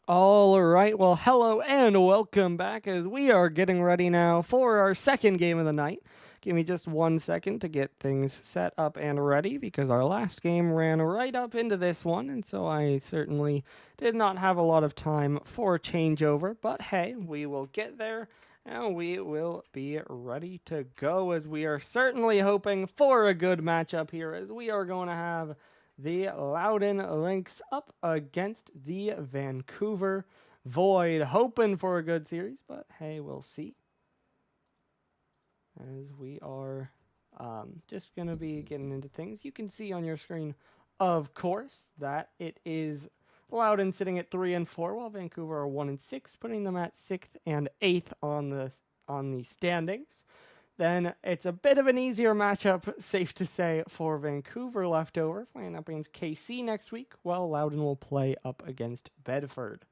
All right, well, hello and welcome back as we are getting ready now for our second game of the night. Give me just 1 second to get things set up and ready because our last game ran right up into this one, and so I certainly did not have a lot of time for changeover. But hey, we will get there and we will be ready to go as we are certainly hoping for a good matchup here as we are going to have the Louden Lynx up against the Vancouver Void. Hoping for a good series, but hey, we'll see. As we are just going to be getting into things. You can see on your screen, of course, that it is Louden sitting at 3 and 4, while Vancouver are 1 and 6, putting them at 6th and 8th on the standings. Then it's a bit of an easier matchup, safe to say, for Vancouver left over, playing up against KC next week, while Loudon will play up against Bedford.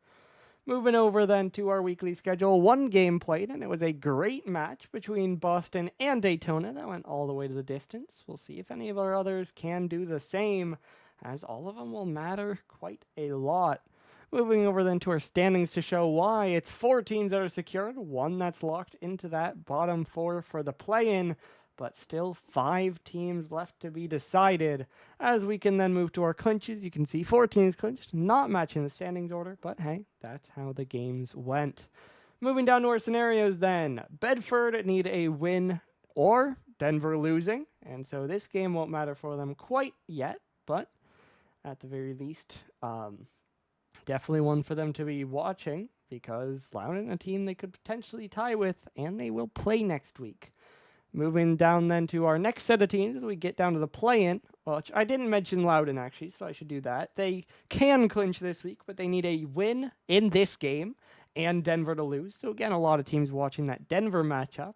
Moving over then to our weekly schedule, one game played, and it was a great match between Boston and Daytona that went all the way to the distance. We'll see if any of our others can do the same, as all of them will matter quite a lot. Moving over then to our standings to show why. It's 4 teams that are secured, one that's locked into that bottom 4 for the play-in, but still 5 teams left to be decided. As we can then move to our clinches, you can see 4 teams clinched, not matching the standings order, but hey, that's how the games went. Moving down to our scenarios then. Bedford need a win or Denver losing, and so this game won't matter for them quite yet, but at the very least, definitely one for them to be watching because Loudon, a team they could potentially tie with, and they will play next week. Moving down then to our next set of teams as we get down to the play-in, which I didn't mention Loudon actually, so I should do that. They can clinch this week, but they need a win in this game and Denver to lose. So again, a lot of teams watching that Denver matchup.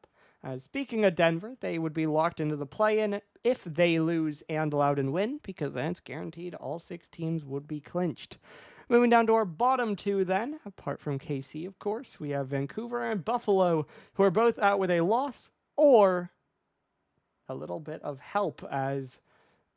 Speaking of Denver, they would be locked into the play-in if they lose and Loudon win, because then it's guaranteed all 6 teams would be clinched. Moving down to our bottom 2 then, apart from KC, of course, we have Vancouver and Buffalo, who are both out with a loss or a little bit of help, as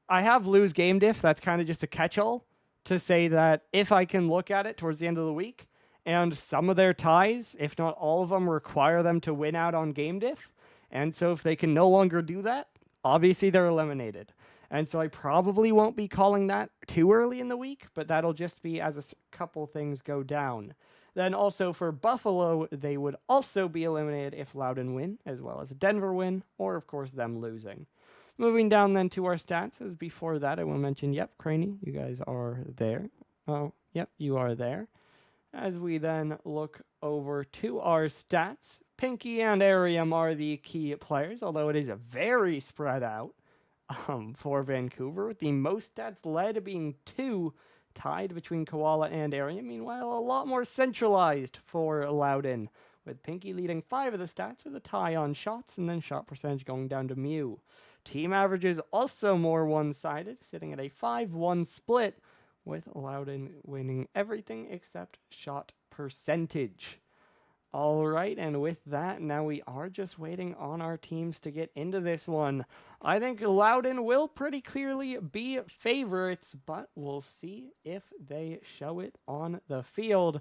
I have lose game diff. That's kind of just a catch-all to say that if I can look at it towards the end of the week and some of their ties, if not all of them, require them to win out on game diff, and so if they can no longer do that, obviously they're eliminated. And so I probably won't be calling that too early in the week, but that'll just be as a couple things go down. Then also for Buffalo, they would also be eliminated if Loudon win, as well as Denver win, or of course them losing. Moving down then to our stats, as before that I will mention, yep, Craney, you guys are there. Oh, yep, you are there. As we then look over to our stats, Pinky and Arium are the key players, although it is a very spread out for Vancouver, with the most stats led being 2, tied between Koala and Arium. Meanwhile, a lot more centralized for Loudon, with Pinky leading 5 of the stats with a tie on shots, and then shot percentage going down to Mew. Team averages also more one-sided, sitting at a 5-1 split, with Loudon winning everything except shot percentage. All right, and with that, now we are just waiting on our teams to get into this one. I think Loudon will pretty clearly be favorites, but we'll see if they show it on the field,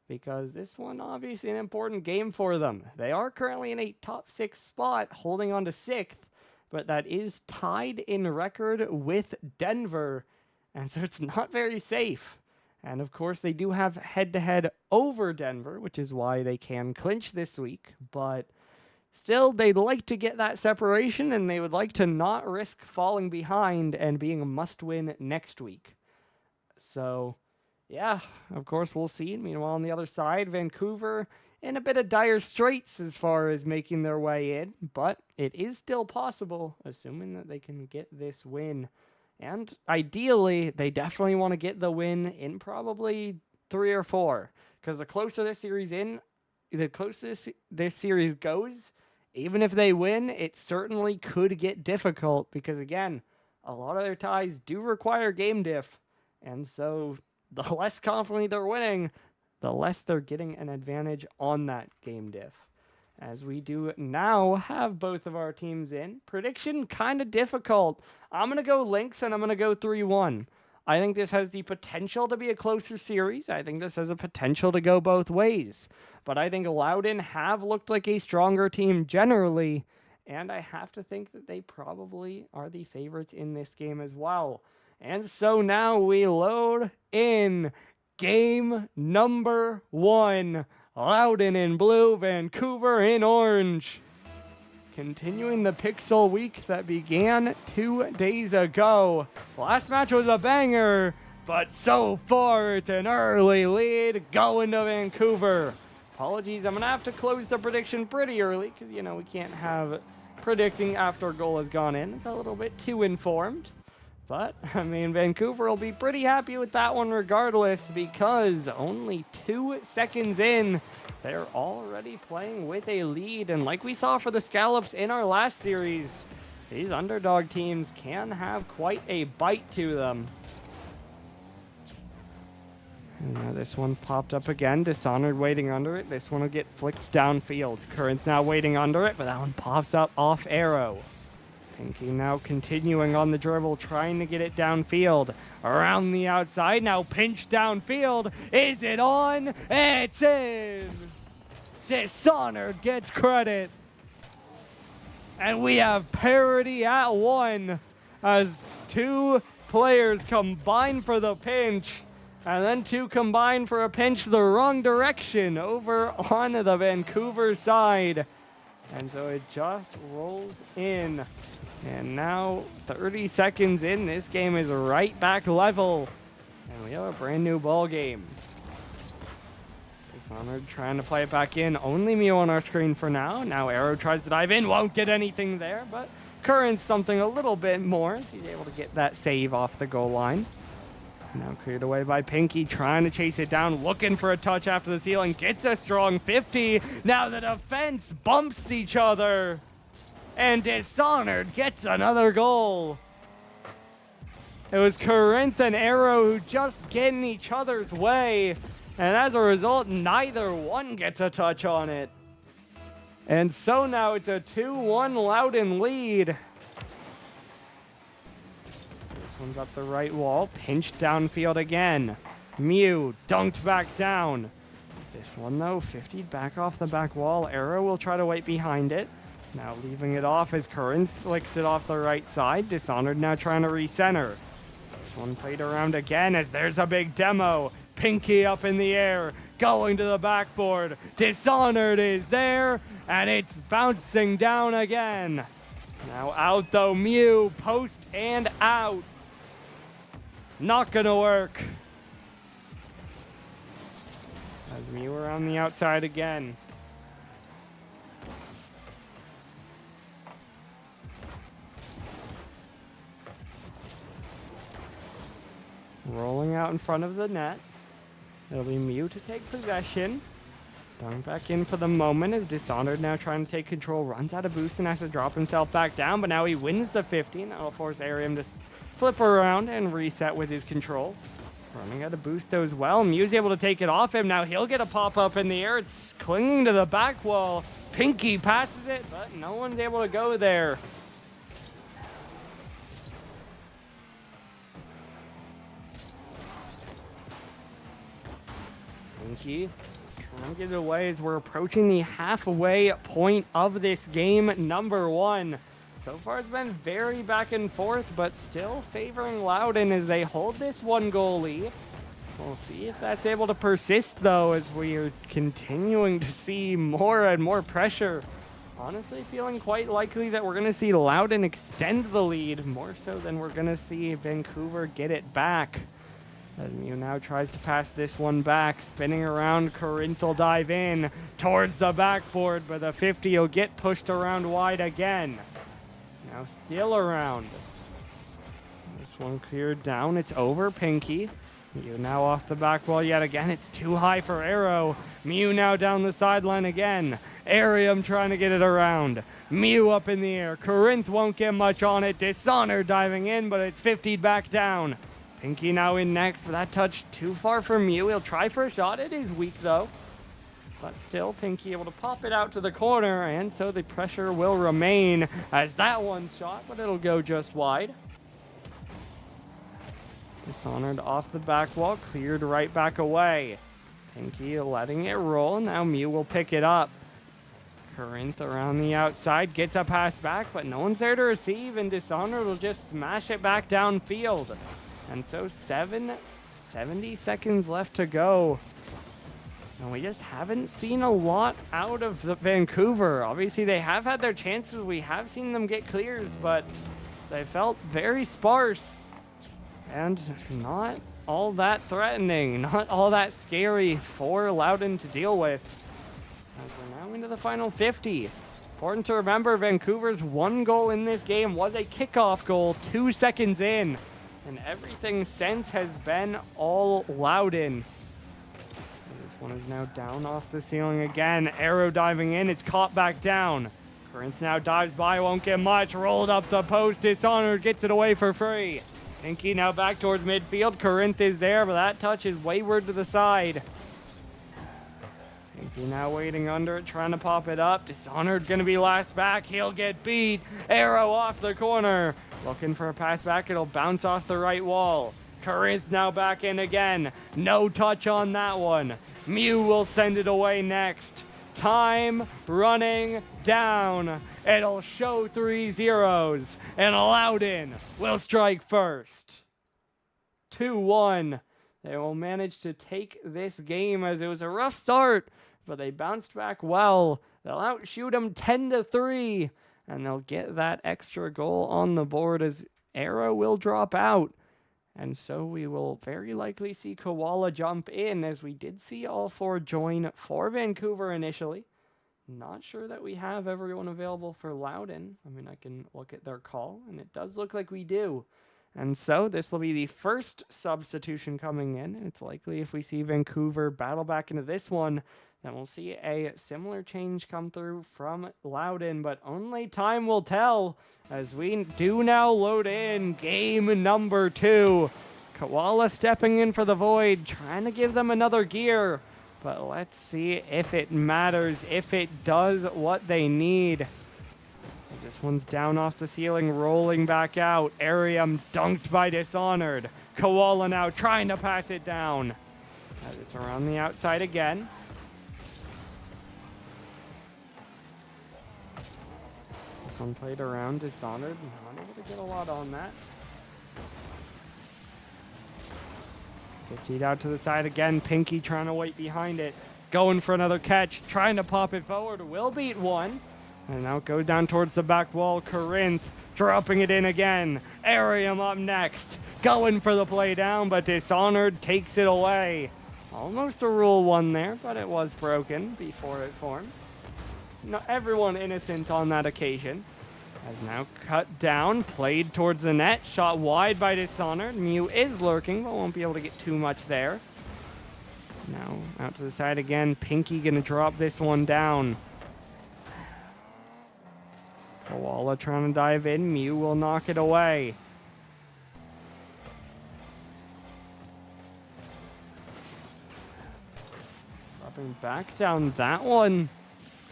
because this one obviously an important game for them. They are currently in a top 6 spot, holding on to 6th, but that is tied in record with Denver, and so it's not very safe. And of course, they do have head-to-head over Denver, which is why they can clinch this week. But still, they'd like to get that separation, and they would like to not risk falling behind and being a must-win next week. So, yeah, of course, we'll see. Meanwhile, on the other side, Vancouver in a bit of dire straits as far as making their way in. But it is still possible, assuming that they can get this win. And ideally, they definitely want to get the win in probably 3 or 4. Because the closer this series goes, even if they win, it certainly could get difficult. Because again, a lot of their ties do require game diff. And so the less confidently they're winning, the less they're getting an advantage on that game diff. As we do now have both of our teams in. Prediction kind of difficult. I'm going to go Lynx and I'm going to go 3-1. I think this has the potential to be a closer series. I think this has a potential to go both ways. But I think Louden have looked like a stronger team generally, and I have to think that they probably are the favorites in this game as well. And so now we load in game number 1. Louden in blue, Vancouver in orange. Continuing the Pixel Week that began 2 days ago. Last match was a banger, but so far it's an early lead going to Vancouver. Apologies, I'm going to have to close the prediction pretty early because, you know, we can't have predicting after a goal has gone in. It's a little bit too informed. But, I mean, Vancouver will be pretty happy with that one regardless because only 2 seconds in, they're already playing with a lead. And like we saw for the Scallops in our last series, these underdog teams can have quite a bite to them. And now this one popped up again. Dishonored waiting under it. This one will get flicked downfield. Current's now waiting under it, but that one pops up off arrow. Pinky now continuing on the dribble, trying to get it downfield. Around the outside, now pinch downfield. Is it on? It's in! Dishonored gets credit. And we have parity at 1 as 2 players combine for the pinch. And then 2 combine for a pinch the wrong direction over on the Vancouver side. And so it just rolls in. And now 30 seconds in, this game is right back level. And we have a brand new ball game. Dishonored trying to play it back in. Only Mew on our screen for now. Now Arrow tries to dive in. Won't get anything there, but Current's something a little bit more. He's able to get that save off the goal line. Now cleared away by Pinky, trying to chase it down, looking for a touch after the ceiling. Gets a strong 50. Now the defense bumps each other. And Dishonored gets another goal. It was Corinth and Arrow who just get in each other's way. And as a result, neither one gets a touch on it. And so now it's a 2-1 Louden lead. This one's up the right wall, pinched downfield again. Mew dunked back down. This one though, 50 back off the back wall. Arrow will try to wait behind it. Now leaving it off as Corinth flicks it off the right side. Dishonored now trying to recenter. This one played around again as there's a big demo. Pinky up in the air, going to the backboard. Dishonored is there, and it's bouncing down again. Now out though, Mew, post and out. Not gonna work. As Mew around the outside again. Rolling out in front of the net. It'll be Mew to take possession. Dunk back in for the moment as Dishonored now trying to take control. Runs out of boost and has to drop himself back down, but now he wins the 50. And that'll force Arium to flip around and reset with his control. Running out of boost as well. Mew's able to take it off him. Now he'll get a pop-up in the air. It's clinging to the back wall. Pinky passes it, but no one's able to go there. Pinky trying to get it away as we're approaching the halfway point of this game, number 1. So far it's been very back and forth, but still favoring Louden as they hold this 1-goal lead. We'll see if that's able to persist though, as we are continuing to see more and more pressure. Honestly feeling quite likely that we're going to see Louden extend the lead, more so than we're going to see Vancouver get it back. As Mew now tries to pass this one back, spinning around, Corinth will dive in towards the backboard, but the 50 will get pushed around wide again. Now still around. This one cleared down, it's over Pinky. Mew now off the back wall yet again, it's too high for Arrow. Mew now down the sideline again. Arium trying to get it around. Mew up in the air, Corinth won't get much on it. Dishonored diving in, but it's 50'd back down. Pinky now in next, but that touch too far for Mew. He'll try for a shot. It is weak though. But still, Pinky able to pop it out to the corner, and so the pressure will remain as that one's shot, but it'll go just wide. Dishonored off the back wall, cleared right back away. Pinky letting it roll. Now Mew will pick it up. Corinth around the outside, gets a pass back, but no one's there to receive, and Dishonored will just smash it back downfield. And so 70 seconds left to go. And we just haven't seen a lot out of the Vancouver. Obviously, they have had their chances. We have seen them get clears, but they felt very sparse and not all that threatening, not all that scary for Louden to deal with. As we're now into the final 50. Important to remember, Vancouver's one goal in this game was a kickoff goal 2 seconds in, and everything since has been all Louden. This one is now down off the ceiling again. Arrow diving in, it's caught back down. Corinth now dives by, won't get much. Rolled up the post, Dishonored gets it away for free. Pinky now back towards midfield. Corinth is there, but that touch is wayward to the side. Pinky now waiting under it, trying to pop it up. Dishonored gonna be last back. He'll get beat. Arrow off the corner. Looking for a pass back. It'll bounce off the right wall. Corinth now back in again. No touch on that one. Mew will send it away next. Time running down. It'll show 3 zeros, and Louden will strike first. 2-1. They will manage to take this game, as it was a rough start, but they bounced back well. They'll outshoot them 10-3, and they'll get that extra goal on the board as Arrow will drop out. And so we will very likely see Koala jump in, as we did see all 4 join for Vancouver initially. Not sure that we have everyone available for Louden. I mean, I can look at their call, and it does look like we do. And so this will be the first substitution coming in. It's likely if we see Vancouver battle back into this one, then we'll see a similar change come through from Louden, but only time will tell, as we do now load in game number 2. Koala stepping in for the Void, trying to give them another gear. But let's see if it matters, if it does what they need. This one's down off the ceiling, rolling back out. Arium dunked by Dishonored. Koala now trying to pass it down. As it's around the outside again. This one played around Dishonored. Not able to get a lot on that. 50 out to the side again. Pinky trying to wait behind it. Going for another catch. Trying to pop it forward. Will beat one. And now go down towards the back wall. Corinth dropping it in again. Arium up next. Going for the play down, but Dishonored takes it away. Almost a rule 1 there, but it was broken before it formed. No, everyone innocent on that occasion. Has now cut down, played towards the net, shot wide by Dishonored. Mew is lurking, but won't be able to get too much there. Now out to the side again. Pinky gonna drop this one down. Koala trying to dive in. Mew will knock it away. Dropping back down that one.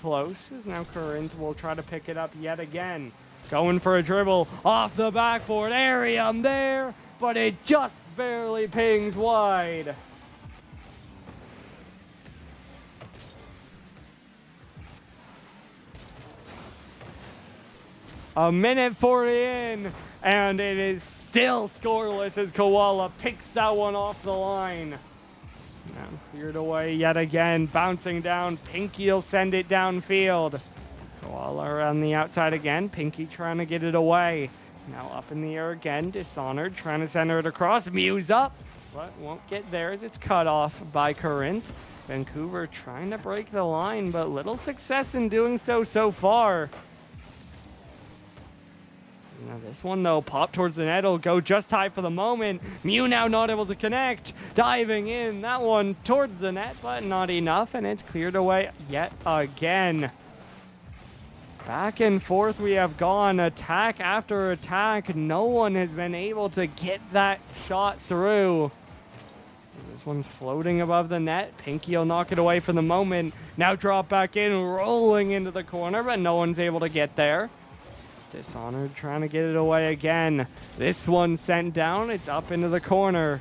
Close, as now Corinth will try to pick it up yet again. Going for a dribble off the backboard. Arium there, but it just barely pings wide. A minute 40 in, and it is still scoreless as Koala picks that one off the line. Now cleared away yet again, bouncing down. Pinky will send it downfield. Koala around the outside again. Pinky trying to get it away. Now up in the air again. Dishonored trying to center it across. Mew's up, but won't get there as it's cut off by Corinth. Vancouver trying to break the line, but little success in doing so far. Now this one, though, pop towards the net. It'll go just high for the moment. Mew now not able to connect. Diving in. That one towards the net, but not enough. And it's cleared away yet again. Back and forth we have gone. Attack after attack. No one has been able to get that shot through. This one's floating above the net. Pinky will knock it away for the moment. Now drop back in, rolling into the corner, but no one's able to get there. Dishonored trying to get it away again. This one sent down. It's up into the corner.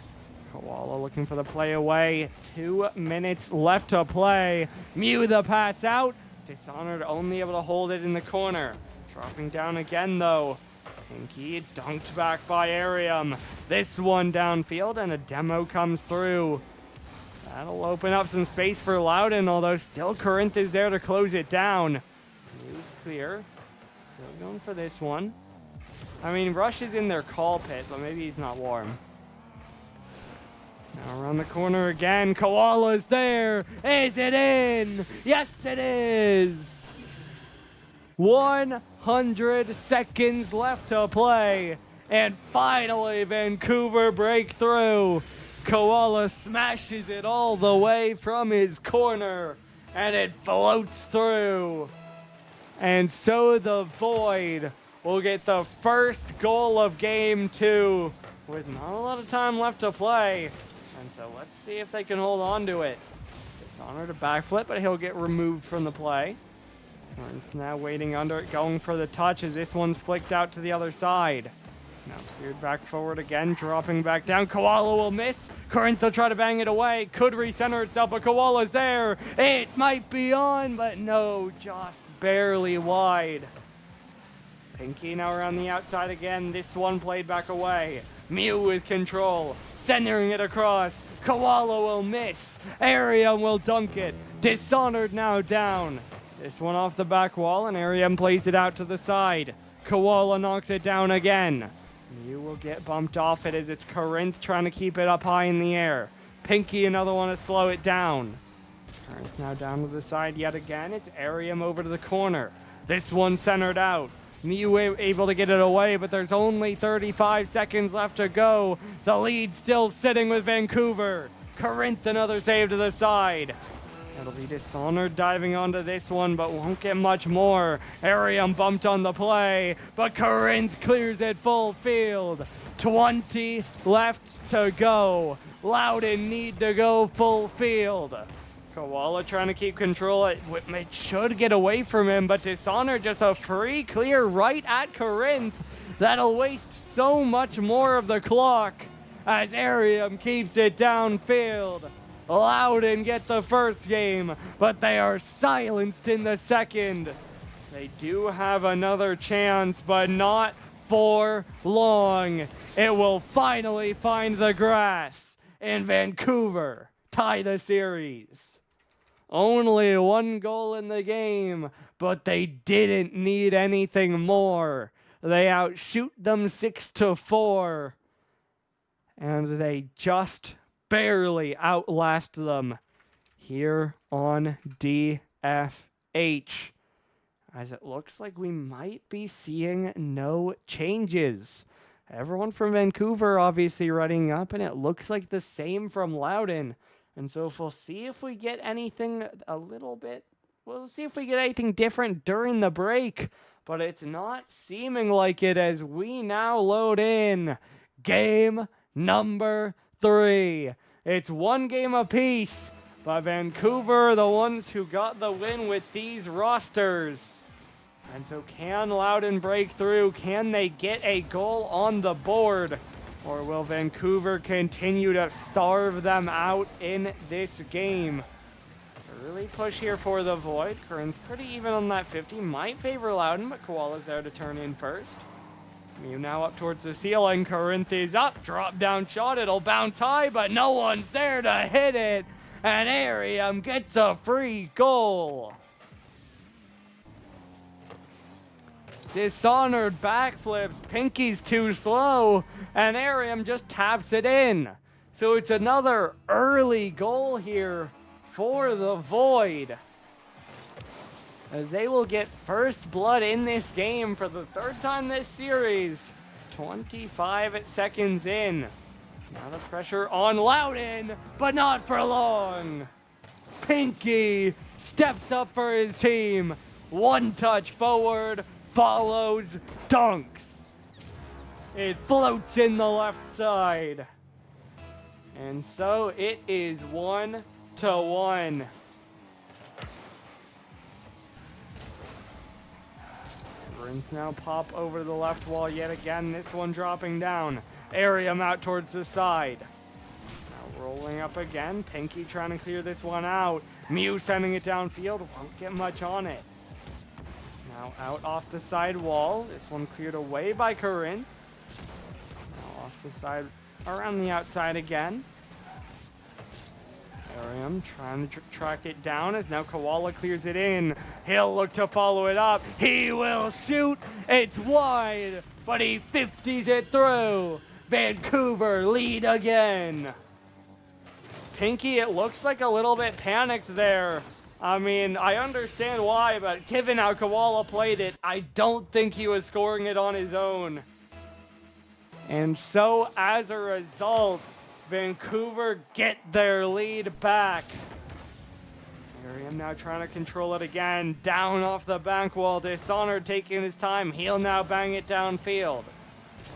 Koala looking for the play away. 2 minutes left to play. Mew the pass out. Dishonored only able to hold it in the corner. Dropping down again though. Pinky dunked back by Arium. This one downfield and a demo comes through. That'll open up some space for Louden, although still Corinth is there to close it down. Mew's clear. Still going for this one. I mean, Rush is in their call pit, but maybe he's not warm. Now around the corner again. Koala's there. Is it in? Yes, it is. 100 seconds left to play. And finally, Vancouver break through. Koala smashes it all the way from his corner. And it floats through. And so the Void will get the first goal of game 2 with not a lot of time left to play. And so let's see if they can hold on to it. Dishonor to backflip, but he'll get removed from the play. Corinth now waiting under it, going for the touch as this one's flicked out to the other side. Now cleared back forward again, dropping back down. Koala will miss. Corinth will try to bang it away. Could recenter itself, but Koala's there. It might be on, but no, just barely wide. Pinky now around the outside again. This one played back away. Mew with control, centering it across. Koala will miss. Arium will dunk it. Dishonored now down. This one off the back wall, and Arium plays it out to the side. Koala knocks it down again. Mew will get bumped off it as it's Corinth trying to keep it up high in the air. Pinky another one to slow it down. Corinth now down to the side yet again. It's Arium over to the corner. This one centered out. Mew able to get it away, but there's only 35 seconds left to go. The lead still sitting with Vancouver. Corinth another save to the side. It'll be Dishonored diving onto this one, but won't get much more. Arium bumped on the play, but Corinth clears it full field. 20 left to go. Louden need to go full field. Koala trying to keep control. It should get away from him, but Dishonored just a free clear right at Corinth. That'll waste so much more of the clock as Arium keeps it downfield. Louden get the first game, but they are silenced in the second. They do have another chance, but not for long. It will finally find the grass, and Vancouver tie the series. Only 1 goal in the game, but they didn't need anything more. They outshoot them 6-4, and they just barely outlast them here on DFH, as it looks like we might be seeing no changes. Everyone from Vancouver obviously running up, and it looks like the same from Louden. And so we'll see if we get anything we'll see if we get anything different during the break, but it's not seeming like it as we now load in game number 3. It's 1 game apiece, but Vancouver are the ones who got the win with these rosters. And so can Louden break through? Can they get a goal on the board? Or will Vancouver continue to starve them out in this game? Early push here for the Void. Corinth pretty even on that 50. Might favor Louden, but Koala's there to turn in first. Mew now up towards the ceiling. Corinth is up. Drop down shot. It'll bounce high, but no one's there to hit it. And Arium gets a free goal. Dishonored backflips. Pinky's too slow. And Arium just taps it in. So it's another early goal here for the Void, as they will get first blood in this game for the 3rd time this series. 25 seconds in. Now the pressure on Louden, but not for long. Pinky steps up for his team. 1 touch forward, follows, dunks. It floats in the left side. And so it is 1-1. Corinth now pop over to the left wall yet again. This one dropping down. Arium out towards the side. Now rolling up again. Pinky trying to clear this one out. Mew sending it downfield. Won't get much on it. Now out off the side wall. This one cleared away by Corinth. Now off the side, around the outside again. Arium trying to track it down as now Koala clears it in. He'll look to follow it up. He will shoot. It's wide, but he 50s it through. Vancouver lead again. Pinky, it looks like a little bit panicked there. I mean, I understand why, but given how Koala played it, I don't think he was scoring it on his own. And so, as a result, Vancouver get their lead back. Arium now trying to control it again. Down off the bank wall. Dishonored taking his time. He'll now bang it downfield.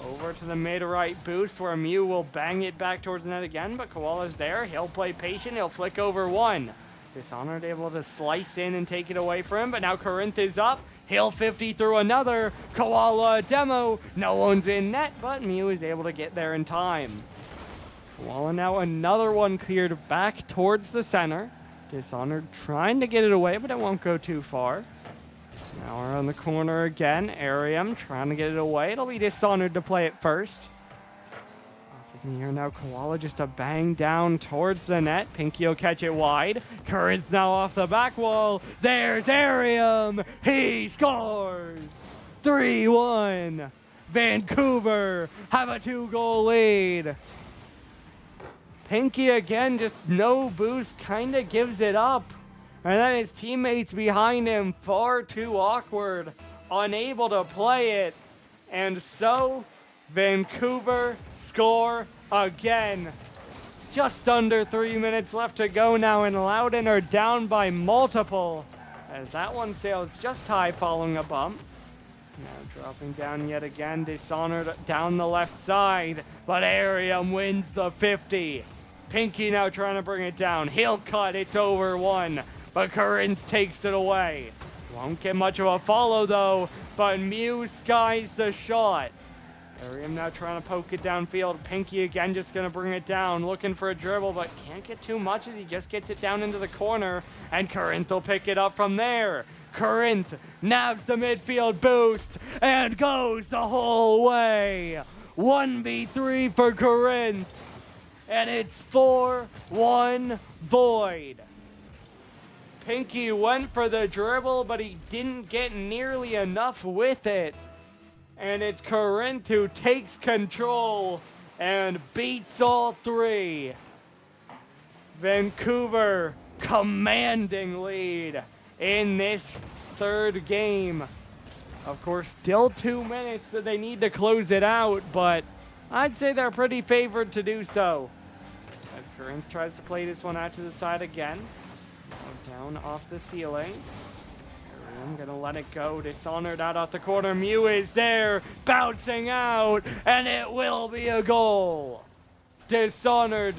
Over to the mid-right boost where Mew will bang it back towards the net again, but Koala's there. He'll play patient. He'll flick over one. Dishonored able to slice in and take it away from him, but now Corinth is up. He'll 50 through another. Koala demo. No one's in net, but Mew is able to get there in time. Koala now another one cleared back towards the center. Dishonored trying to get it away, but it won't go too far. Now we're on the corner again. Arium trying to get it away. It'll be Dishonored to play it first. Up in the air now, Koala just a bang down towards the net. Pinky will catch it wide. Corinth now off the back wall. There's Arium. He scores. 3-1. Vancouver have a 2-goal lead. Pinky again, just no boost, kind of gives it up. And then his teammates behind him, far too awkward, unable to play it. And so, Vancouver score again. Just under 3 minutes left to go now, and Louden are down by multiple. As that one sails just high following a bump. Now dropping down yet again, Dishonored down the left side. But Arium wins the 50. Pinky now trying to bring it down. He'll cut, it's over one. But Corinth takes it away. Won't get much of a follow though, but Mew skies the shot. Arium now trying to poke it downfield. Pinky again just going to bring it down, looking for a dribble, but can't get too much as he just gets it down into the corner, and Corinth will pick it up from there. Corinth nabs the midfield boost and goes the whole way. 1v3 for Corinth, and it's 4-1 void. Pinky went for the dribble, but he didn't get nearly enough with it. And it's Corinth who takes control and beats all three. Vancouver commanding lead in this third game. Of course, still 2 minutes that they need to close it out, but I'd say they're pretty favored to do so. As Corinth tries to play this one out to the side again. Down off the ceiling. I'm gonna let it go. Dishonored out off the corner. Mew is there, bouncing out, and it will be a goal. Dishonored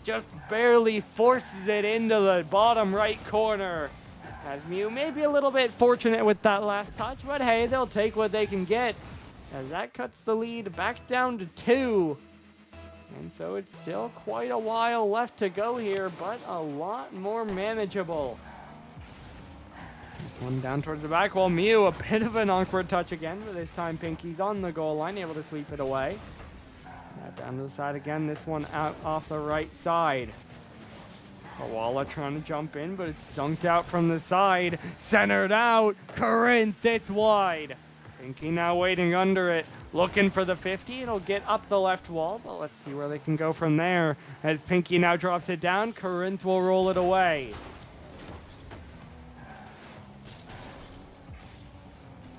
just barely forces it into the bottom right corner. As Mew may be a little bit fortunate with that last touch, but hey, they'll take what they can get. As that cuts the lead back down to 2. And so it's still quite a while left to go here, but a lot more manageable. This one down towards the back wall. Mew, a bit of an awkward touch again, but this time Pinky's on the goal line, able to sweep it away. Now down to the side again, this one out off the right side. Koala trying to jump in, but it's dunked out from the side. Centered out. Corinth, it's wide. Pinky now waiting under it, looking for the 50. It'll get up the left wall, but let's see where they can go from there. As Pinky now drops it down, Corinth will roll it away.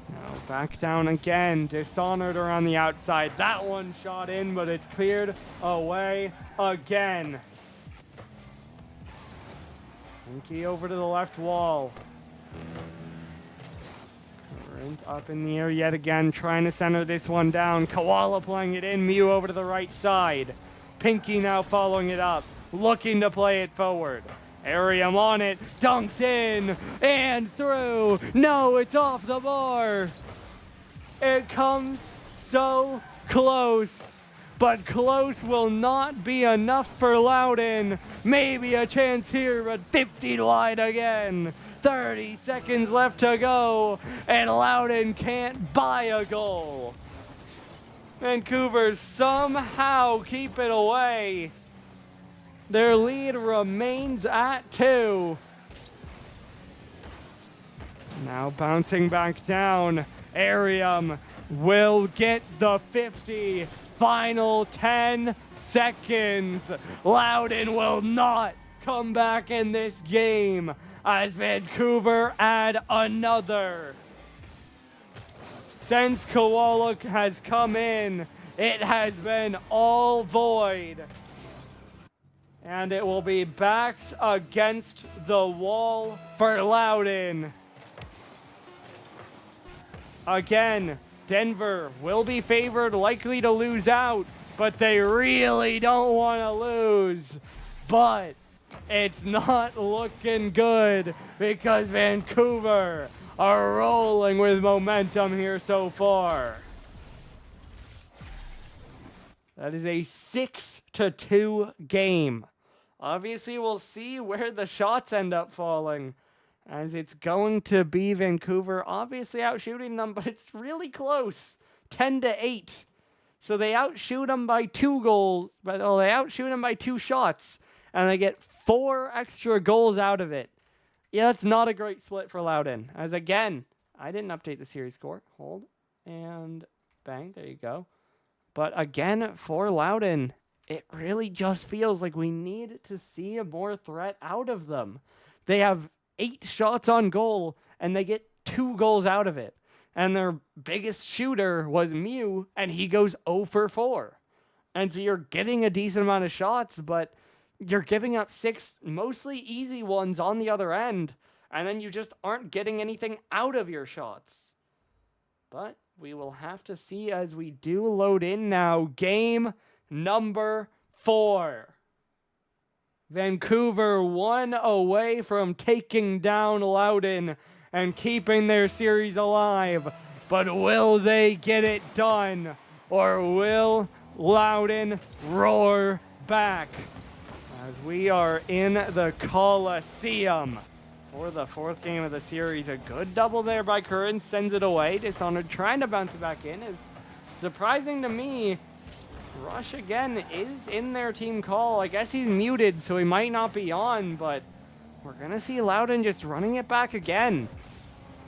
Now back down again. Dishonored around the outside. That one shot in, but it's cleared away again. Pinky over to the left wall. Corinth up in the air yet again, trying to center this one down. Koala playing it in. Mew over to the right side. Pinky now following it up, looking to play it forward. Arium on it, dunked in, and through. No, it's off the bar. It comes so close. But close will not be enough for Louden. Maybe a chance here, but 50 wide again. 30 seconds left to go, and Louden can't buy a goal. Vancouver somehow keep it away. Their lead remains at 2. Now bouncing back down, Arium will get the 50. Final 10 seconds. Louden will not come back in this game as Vancouver add another. Since Koala has come in, it has been all void. And it will be backs against the wall for Louden. Again, Denver will be favored, likely to lose out, but they really don't want to lose. But it's not looking good because Vancouver are rolling with momentum here so far. That is a 6-2 game. Obviously, we'll see where the shots end up falling, as it's going to be Vancouver obviously outshooting them, but it's really close, 10-8. So they outshoot them by 2 goals, but they outshoot them by 2 shots, and they get 4 extra goals out of it. Yeah, that's not a great split for Louden. As again, I didn't update the series score. Hold, and bang, there you go. But again, for Louden, it really just feels like we need to see a more threat out of them. They have 8 shots on goal, and they get 2 goals out of it. And their biggest shooter was Mew, and he goes 0 for 4. And so you're getting a decent amount of shots, but you're giving up 6 mostly easy ones on the other end, and then you just aren't getting anything out of your shots. But we will have to see as we do load in now. Game number 4. Vancouver 1 away from taking down Louden and keeping their series alive. But will they get it done? Or will Louden roar back? As we are in the Coliseum for the 4th game of the series. A good double there by Curran, sends it away. Dishonored trying to bounce it back in. Is surprising to me. Rush again is in their team call. I guess he's muted, so he might not be on, but we're going to see Louden just running it back again.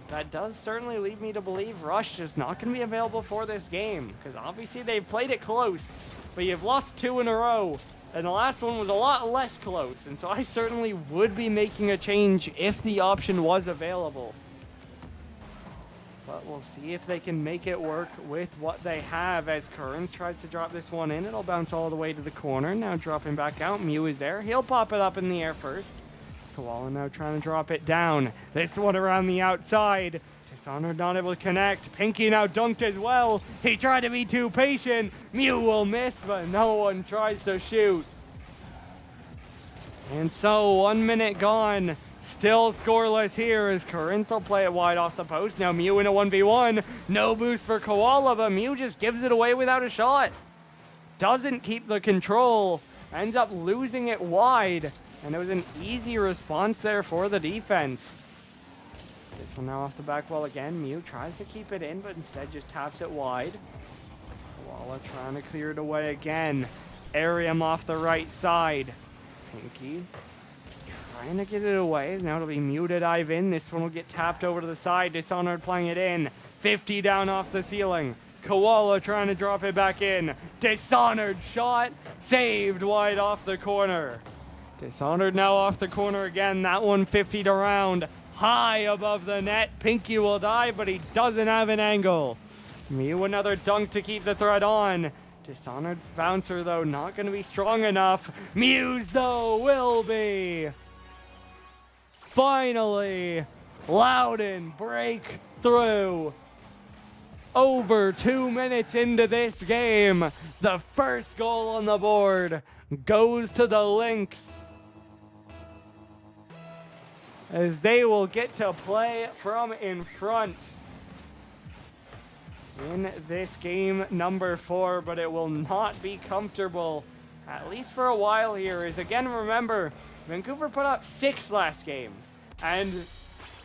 That does certainly lead me to believe Rush is not going to be available for this game, because obviously they've played it close, but you've lost 2 in a row, and the last one was a lot less close, and so I certainly would be making a change if the option was available. But we'll see if they can make it work with what they have as Curran tries to drop this one in. It'll bounce all the way to the corner. Now dropping back out. Mew is there. He'll pop it up in the air first. Koala now trying to drop it down. This one around the outside. Dishonored not able to connect. Pinky now dunked as well. He tried to be too patient. Mew will miss, but no one tries to shoot. And so 1 minute gone. Still scoreless here as Corinth will play it wide off the post. Now Mew in a 1v1. No boost for Koala, but Mew just gives it away without a shot. Doesn't keep the control. Ends up losing it wide. And it was an easy response there for the defense. This one now off the back wall again. Mew tries to keep it in, but instead just taps it wide. Koala trying to clear it away again. Arium off the right side. Pinky trying to get it away. Now it'll be Mew to dive in. This one will get tapped over to the side. Dishonored playing it in. 50 down off the ceiling. Koala trying to drop it back in. Dishonored shot. Saved wide off the corner. Dishonored now off the corner again. That one 50 to round. High above the net. Pinky will dive, but he doesn't have an angle. Mew another dunk to keep the threat on. Dishonored bouncer, though, not going to be strong enough. Mew's, though, will be. Finally, Louden break through. Over 2 minutes into this game, the first goal on the board goes to the Lynx, as they will get to play from in front. in this game number 4, but it will not be comfortable, at least for a while here, is again, remember, Vancouver put up 6 last game. And,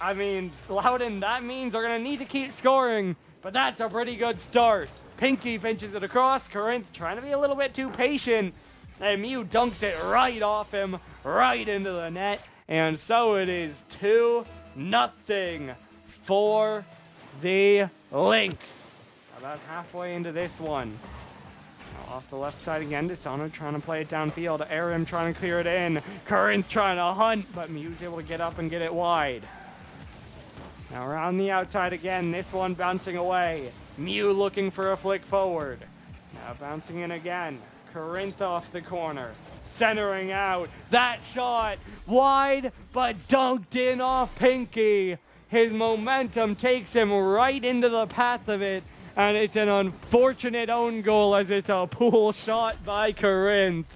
I mean, Louden, that means they're going to need to keep scoring, but that's a pretty good start. Pinky pinches it across, Corinth trying to be a little bit too patient, and Mew dunks it right off him, right into the net, and so it is 2-0 for the Lynx. About halfway into this one. Now off the left side again, Dishonored trying to play it downfield, Arim trying to clear it in, Corinth trying to hunt, but Mew's able to get up and get it wide. Now around the outside again, this one bouncing away. Mew looking for a flick forward. Now bouncing in again. Corinth off the corner. Centering out. That shot wide, but dunked in off Pinky. His momentum takes him right into the path of it, and it's an unfortunate own goal as it's a pool shot by Corinth.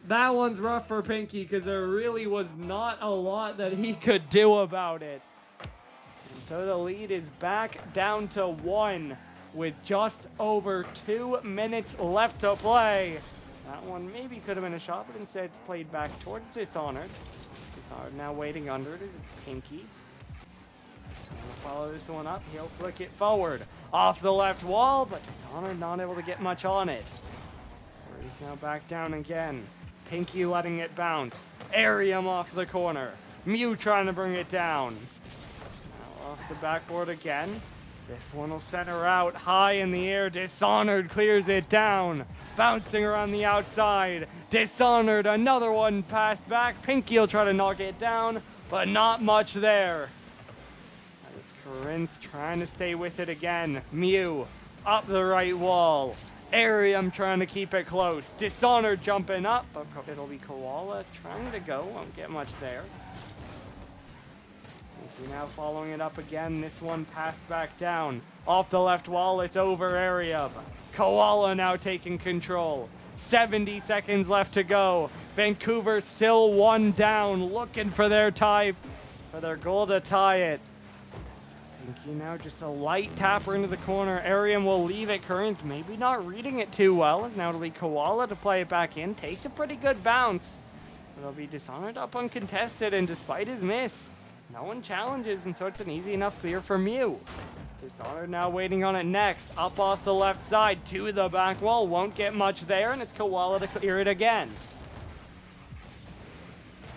That one's rough for Pinky because there really was not a lot that he could do about it. And so the lead is back down to 1 with just over 2 minutes left to play. That one maybe could have been a shot, but instead it's played back towards Dishonored. Dishonored now waiting under it as it's Pinky. Gonna follow this one up, he'll flick it forward. Off the left wall, but Dishonored not able to get much on it. He's now back down again. Pinky letting it bounce. Arium off the corner. Mew trying to bring it down. Now off the backboard again. This one will center out high in the air. Dishonored clears it down. Bouncing around the outside. Dishonored, another one passed back. Pinky will try to knock it down, but not much there. And it's Corinth trying to stay with it again. Mew up the right wall. Arium trying to keep it close. Dishonored jumping up, but it'll be Koala trying to go. Won't get much there. Now following it up again. This one passed back down. Off the left wall, it's over Arium. Koala now taking control. 70 seconds left to go. Vancouver still 1 down, looking for their goal to tie it. Pinky now just a light tapper into the corner. Arium will leave it. Corinth maybe not reading it too well, as now it'll be Koala to play it back in. Takes a pretty good bounce. It'll be Dishonored up uncontested, and despite his miss, no one challenges, and so it's an easy enough clear for Mew. Dishonored now waiting on it next. Up off the left side to the back wall. Won't get much there, and it's Koala to clear it again.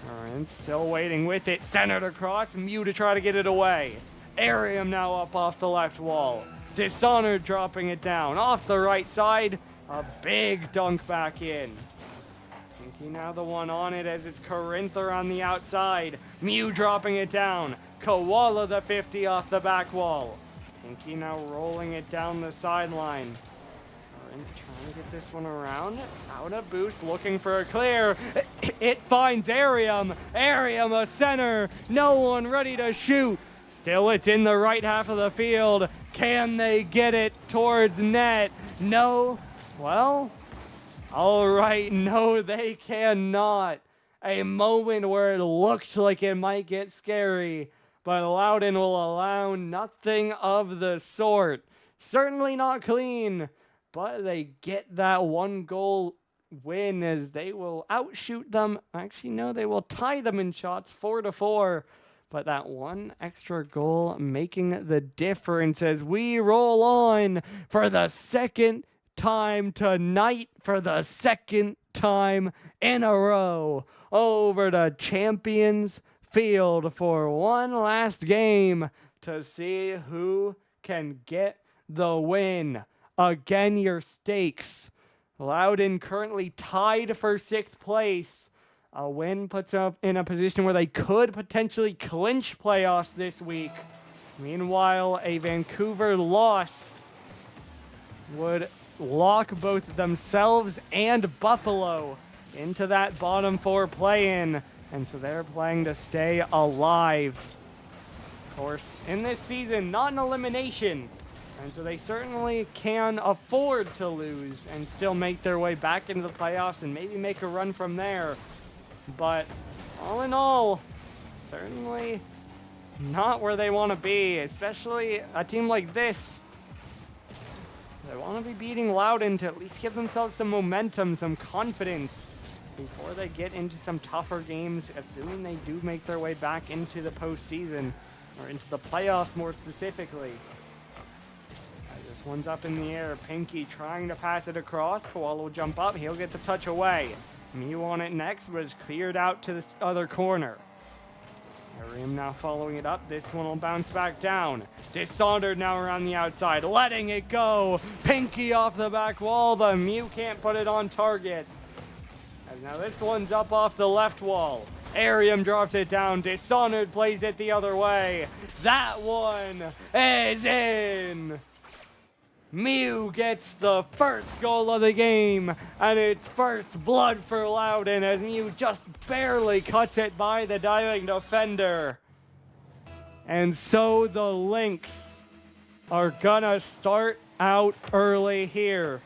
Corinth still waiting with it. Centered across. Mew to try to get it away. Arium now up off the left wall. Dishonored dropping it down. Off the right side. A big dunk back in. Pinky now the one on it as it's Corinth on the outside. Mew dropping it down. Koala the 50 off the back wall. Pinky now rolling it down the sideline. Corinth trying to get this one around. Out of boost, looking for a clear. It finds Arium. Arium a center. No one ready to shoot. Still, it's in the right half of the field. Can they get it towards net? No. Well, all right. No, they cannot. A moment where it looked like it might get scary, but Louden will allow nothing of the sort. Certainly not clean, but they get that 1 goal win as they will outshoot them. Actually, no, they will tie them in shots 4-4. But that 1 extra goal making the difference as we roll on for the second time tonight, for the second time in a row, over to Champions Field for one last game to see who can get the win. Again, your stakes. Louden currently tied for 6th place. A win puts them in a position where they could potentially clinch playoffs this week. Meanwhile, a Vancouver loss would lock both themselves and Buffalo into that bottom 4 play-in. And so they're playing to stay alive. Of course, in this season, not an elimination. And so they certainly can afford to lose and still make their way back into the playoffs and maybe make a run from there. But all in all, certainly not where they want to be, especially a team like this. They want to be beating Louden to at least give themselves some momentum, some confidence before they get into some tougher games, assuming they do make their way back into the postseason, or into the playoffs more specifically. This one's up in the air. Pinky trying to pass it across. Koala will jump up. He'll get the touch away. Mew on it next, but is cleared out to this other corner. Arium now following it up. This one will bounce back down. Dishonored now around the outside, letting it go. Pinky off the back wall, but Mew can't put it on target. And now this one's up off the left wall. Arium drops it down. Dishonored plays it the other way. That one is in. Mew gets the first goal of the game, and it's first blood for Louden as Mew just barely cuts it by the diving defender. And so the Lynx are gonna start out early here.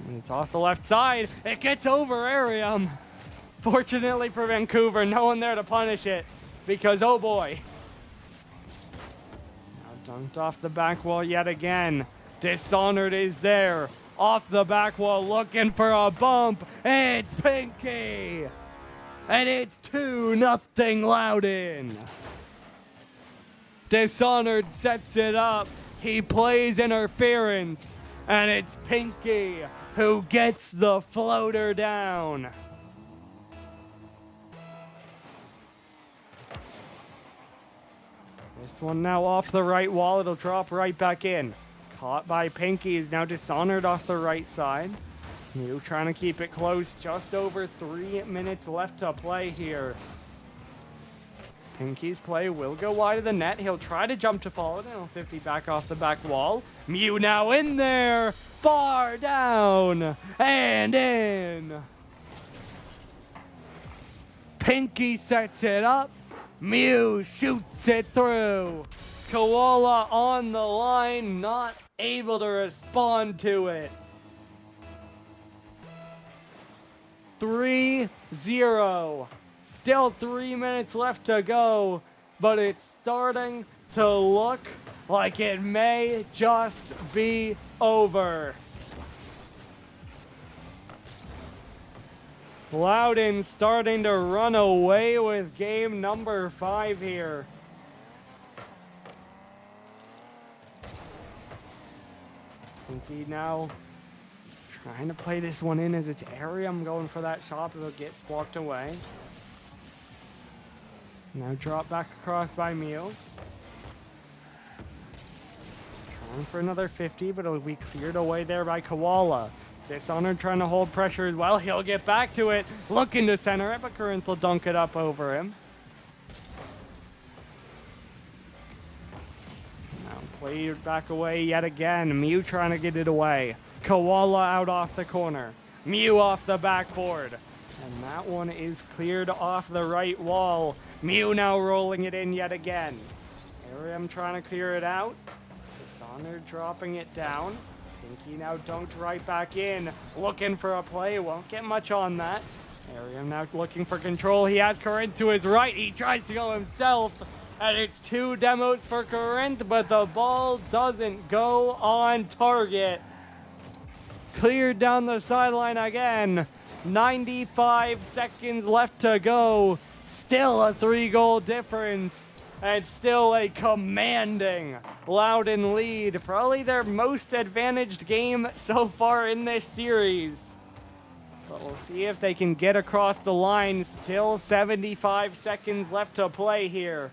And it's off the left side. It gets over Arium. Fortunately for Vancouver, no one there to punish it, because oh boy. Dunked off the back wall yet again. Dishonored is there. Off the back wall looking for a bump. It's Pinky. And it's 2-0 Louden. Dishonored sets it up. He plays interference. And it's Pinky who gets the floater down. This one now off the right wall. It'll drop right back in. Caught by Pinky. Is now Dishonored off the right side. Mew trying to keep it close. Just over 3 minutes left to play here. Pinky's play will go wide of the net. He'll try to jump to follow it. He'll 50 back off the back wall. Mew now in there. Far down. And in. Pinky sets it up. Mew shoots it through. Koala on the line, not able to respond to it. 3-0. Still 3 minutes left to go, but it's starting to look like it may just be over. Louden starting to run away with game number 5 here. Pinky now trying to play this one in as it's Arium going for that shot, but it'll get blocked away. Now drop back across by Mew. Trying for another 50, but it'll be cleared away there by Koala. Dishonored trying to hold pressure as well. He'll get back to it. Looking to center it, but Corinth will dunk it up over him. Now played back away yet again. Mew trying to get it away. Koala out off the corner. Mew off the backboard. And that one is cleared off the right wall. Mew now rolling it in yet again. Arium trying to clear it out. Dishonored dropping it down. Pinky now dunked right back in, looking for a play. Won't get much on that. Arium now looking for control. He has Corinth to his right. He tries to go himself, and it's 2 demos for Corinth, but the ball doesn't go on target. Cleared down the sideline again. 95 seconds left to go. Still a 3-goal difference. And still a commanding Louden lead. Probably their most advantaged game so far in this series. But we'll see if they can get across the line. Still 75 seconds left to play here.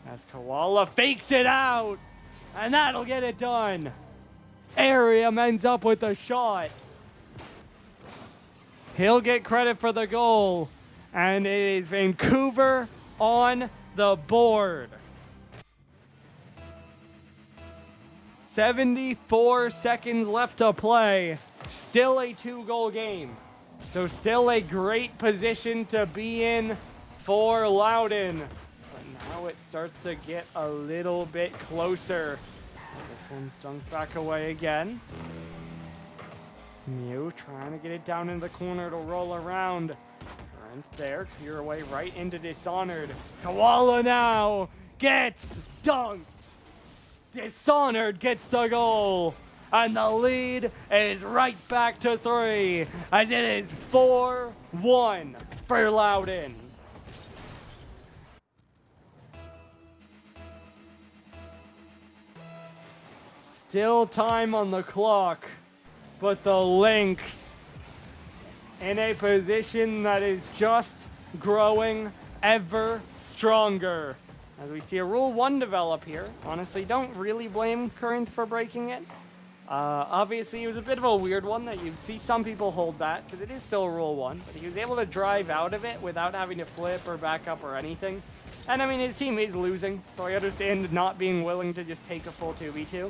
As Koala fakes it out. And that'll get it done. Arium ends up with a shot. He'll get credit for the goal. And it is Vancouver on the board. 74 seconds left to play. Still a 2-goal game. So still a great position to be in for Louden. But now it starts to get a little bit closer. This one's dunked back away again. Mew trying to get it down in the corner to roll around. And there, clear away right into Dishonored. Koala now gets dunked. Dishonored gets the goal. And the lead is right back to 3 as it is 4-1 for Louden. Still time on the clock, but the Lynx in a position that is just growing ever stronger. As we see a Rule 1 develop here. Honestly, don't really blame Current for breaking it. Obviously, it was a bit of a weird one that you'd see some people hold that, because it is still a Rule 1, but he was able to drive out of it without having to flip or back up or anything. And I mean, his team is losing, so I understand not being willing to just take a full 2v2.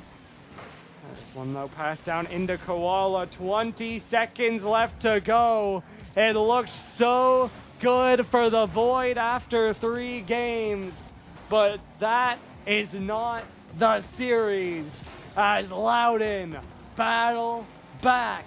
This one, though, passed down into Koala. 20 seconds left to go. It looks so good for the Void after 3 games. But that is not the series. As Louden battle back.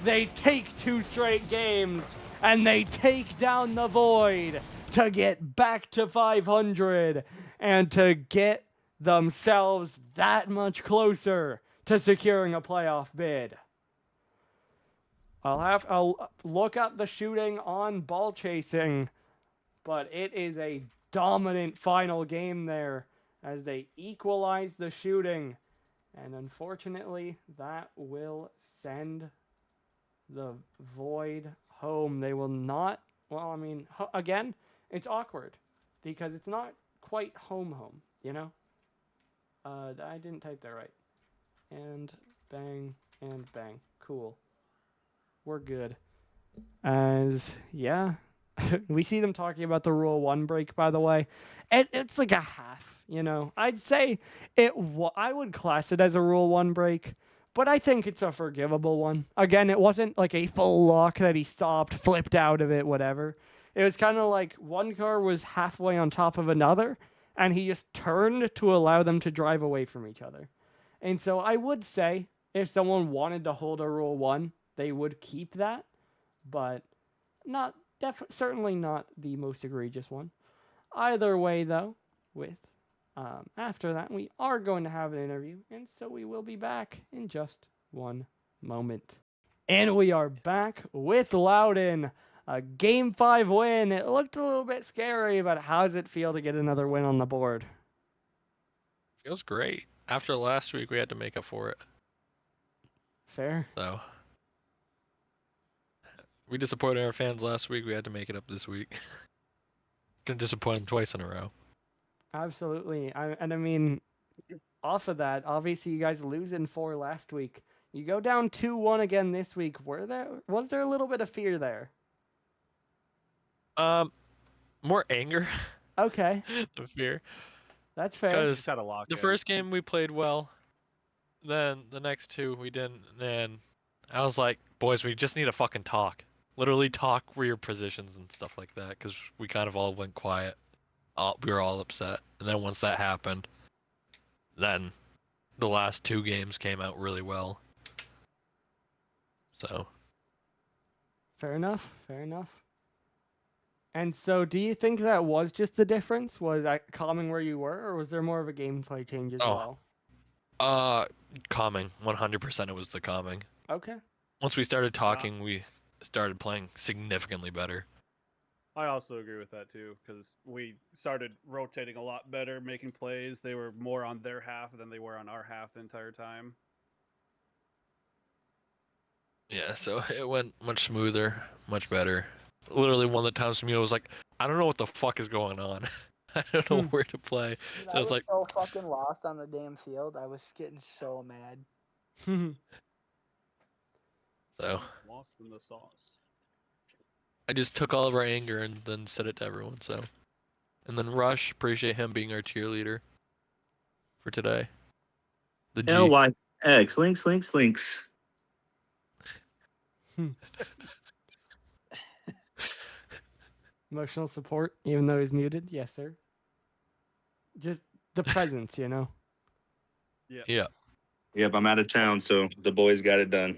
They take 2 straight games. And they take down the Void to get back to 500. And to get themselves that much closer to securing a playoff bid. I'll look up the shooting on ball chasing, but it is a dominant final game there as they equalize the shooting. And unfortunately, that will send the Void home. They will not, well, I mean, again, it's awkward because it's not quite home, you know? I didn't type that right. And bang, and bang. Cool. We're good. As, yeah. We see them talking about the Rule 1 break, by the way. It's like a half, you know. I'd say I would class it as a Rule 1 break, but I think it's a forgivable one. Again, it wasn't like a full lock that he stopped, flipped out of it, whatever. It was kind of like one car was halfway on top of another, and he just turned to allow them to drive away from each other. And so I would say if someone wanted to hold a Rule 1, they would keep that, but certainly not the most egregious one. Either way, though, after that, we are going to have an interview, and so we will be back in just one moment. And we are back with Louden, a Game 5 win. It looked a little bit scary, but how does it feel to get another win on the board? Feels great. After last week, we had to make up for it. Fair. So, we disappointed our fans last week. We had to make it up this week. Gonna disappoint them twice in a row. Absolutely. I mean, off of that, obviously you guys losing 4 last week. You go down 2-1 again this week. Was there a little bit of fear there? More anger. Okay. Than fear. That's fair. Because the first game we played well, then the next 2 we didn't, and I was like, boys, we just need to fucking talk. Literally talk where your positions and stuff like that, because we kind of all went quiet. We were all upset. And then once that happened, then the last 2 games came out really well. So. Fair enough. And so do you think that was just the difference? Was that calming where you were, or was there more of a gameplay change as well? Calming. 100% it was the calming. Okay. Once we started talking, we started playing significantly better. I also agree with that too, because we started rotating a lot better, making plays. They were more on their half than they were on our half the entire time. Yeah, so it went much smoother, much better. Literally one of the times me, I was like, I don't know what the fuck is going on. I don't know where to play. Dude, so I was like, so fucking lost on the damn field. I was getting so mad. So Lost in the sauce. I just took all of our anger and then said it to everyone. So, and then Rush, appreciate him being our cheerleader for today. The G. LYX, Lynx. Emotional support, even though he's muted. Yes, sir. Just the presence, you know? Yeah. Yep, I'm out of town, so the boys got it done.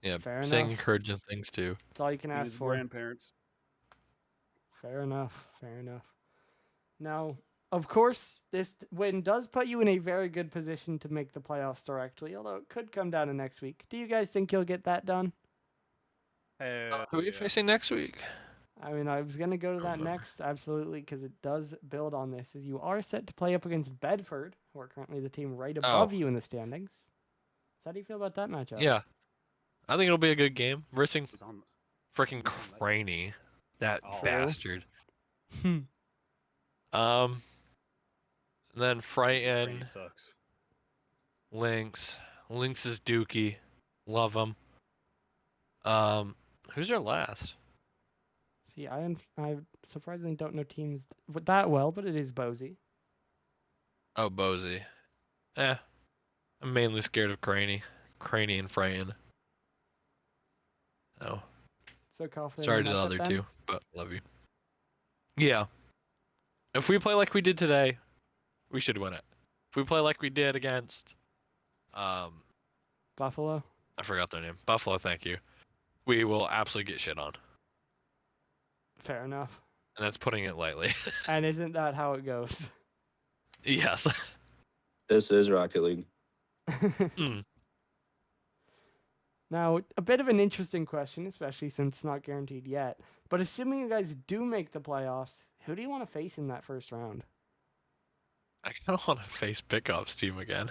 Yeah, Fair saying enough. encouraging things too. That's all you can And ask his for. grandparents. Fair enough. Fair enough. Now, of course, this win does put you in a very good position to make the playoffs directly, although it could come down to next week. Do you guys think you'll get that done? Who are you facing next week? I mean, I was going to go to that Remember. next, absolutely, because it does build on this, as you are set to play up against Bedford, who are currently the team right above you in the standings. So how do you feel about that matchup? Yeah. I think it'll be a good game. Versus Who's on- freaking who's on that? Craney. That Oh. bastard. Then Frighten, Craney sucks. Lynx. Lynx is Dookie. Love him. Who's their last? See, I surprisingly don't know teams that well, but it is Bozy. Oh, Bozy. I'm mainly scared of Craney. Craney and Frighten. Oh. So confident Sorry in to the the matchup other then? two, but love you. Yeah. If we play like we did today, we should win it. If we play like we did against, Buffalo? I forgot their name. Buffalo, thank you. We will absolutely get shit on. Fair enough. And that's putting it lightly. And isn't that how it goes? Yes. This is Rocket League. Mm. Now, a bit of an interesting question, especially since it's not guaranteed yet. But assuming you guys do make the playoffs, who do you want to face in that first round? I kind of want to face Pickups team again.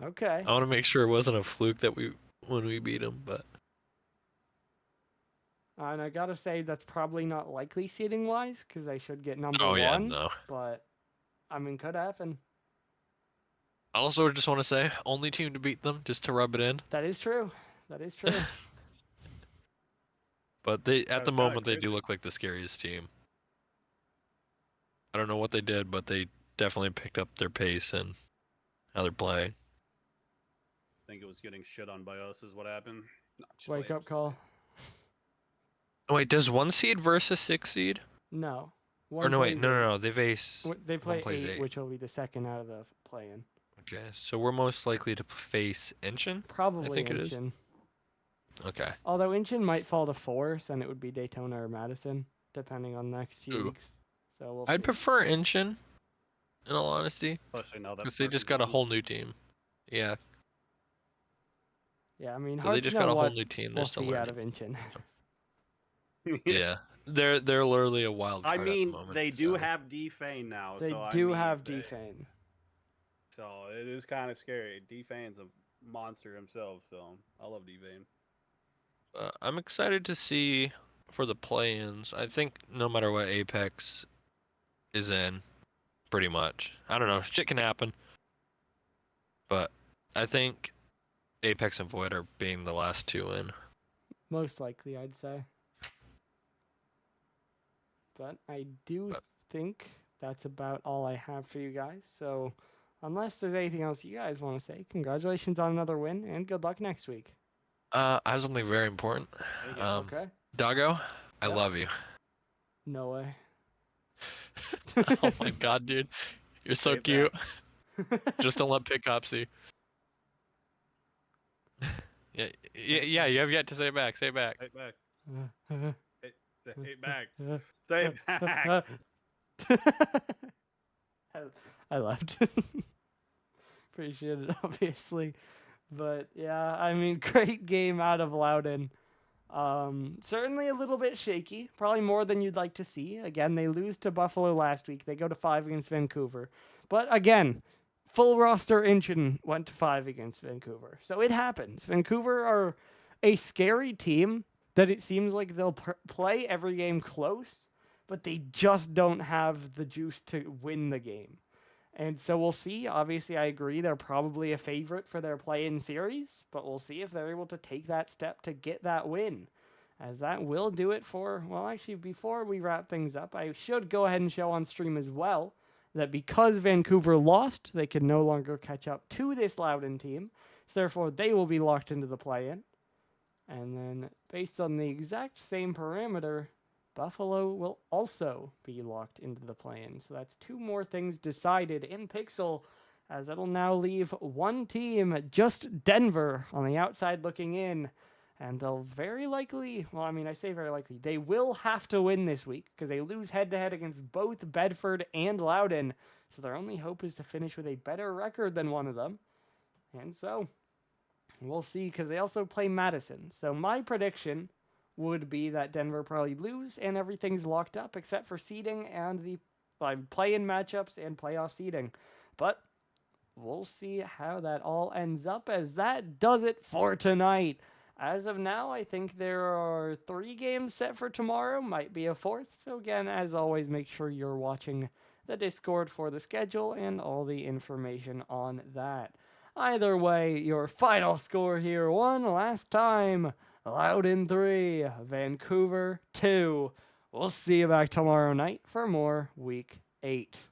Okay. I want to make sure it wasn't a fluke that when we beat them, but And I gotta say, that's probably not likely seeding wise, because they should get number oh one. yeah, no. But, I mean, could happen. I also just want to say, only team to beat them, just to rub it in. That is true. That is true. But they, at That's the kinda moment, they do crazy. look like the scariest team. I don't know what they did, but they definitely picked up their pace and how they're playing. I think it was getting shit on by us is what happened. No, just Wake wait. up call. Oh, wait, does 1 seed versus 6 seed? No. Or no, wait, plays no, eight. they face. They play plays 8, eight. which will be the second out of the play-in. Okay, so we're most likely to face Inchin? Probably think it is. Inchin. Okay. Although Inchin might fall to 4th, and it would be Daytona or Madison, depending on the next few Ooh. weeks. So we'll I'd see. prefer Inchin, in all honesty, Especially now that because they just got a whole new team. Yeah, Yeah, I mean, so hard they to just know got a whole what new team. They're we'll still see out learning. of Inchin. Yeah, they're literally a wild I card at mean, the moment. they do so- have Defane now. They so do I mean, have they- Defane. So it is kind of scary. Defane's a monster himself, so I love Defane. I'm excited to see for the play-ins. I think no matter what Apex is in, pretty much. I don't know. Shit can happen. But I think Apex and Void are being the last two in. Most likely, I'd say. But I do think that's about all I have for you guys. So unless there's anything else you guys want to say, congratulations on another win, and good luck next week. I have something very important. Okay? Doggo, I Yeah. love you. No way. Oh my god, dude. You're so Say it cute. Just don't let Pickup see. Yeah, you have yet to say it back. Say it back. Say it back. Say it back. Say it back. I left. Appreciate it, obviously. But yeah, I mean, great game out of Louden. Certainly a little bit shaky, probably more than you'd like to see. Again, they lose to Buffalo last week. They go to 5 against Vancouver. But again, full roster Inchin went to 5 against Vancouver. So it happens. Vancouver are a scary team that it seems like they'll play every game close, but they just don't have the juice to win the game. And so we'll see. Obviously, I agree they're probably a favorite for their play-in series, but we'll see if they're able to take that step to get that win, as that will do it for, well, actually, before we wrap things up, I should go ahead and show on stream as well that because Vancouver lost, they can no longer catch up to this Louden team, so therefore they will be locked into the play-in. And then, based on the exact same parameter, Buffalo will also be locked into the play-in. So that's 2 more things decided in Pixel, as it'll now leave one team, just Denver, on the outside looking in, And they'll very likely, well, I mean, I say very likely, they will have to win this week because they lose head-to-head against both Bedford and Loudon. So their only hope is to finish with a better record than one of them. And so we'll see, because they also play Madison. So my prediction would be that Denver probably lose and everything's locked up except for seeding and the play-in matchups and playoff seeding. But we'll see how that all ends up, as that does it for tonight. As of now, I think there are 3 games set for tomorrow, might be a 4th. So again, as always, make sure you're watching the Discord for the schedule and all the information on that. Either way, your final score here, one last time, Louden 3, Vancouver 2. We'll see you back tomorrow night for more Week 8.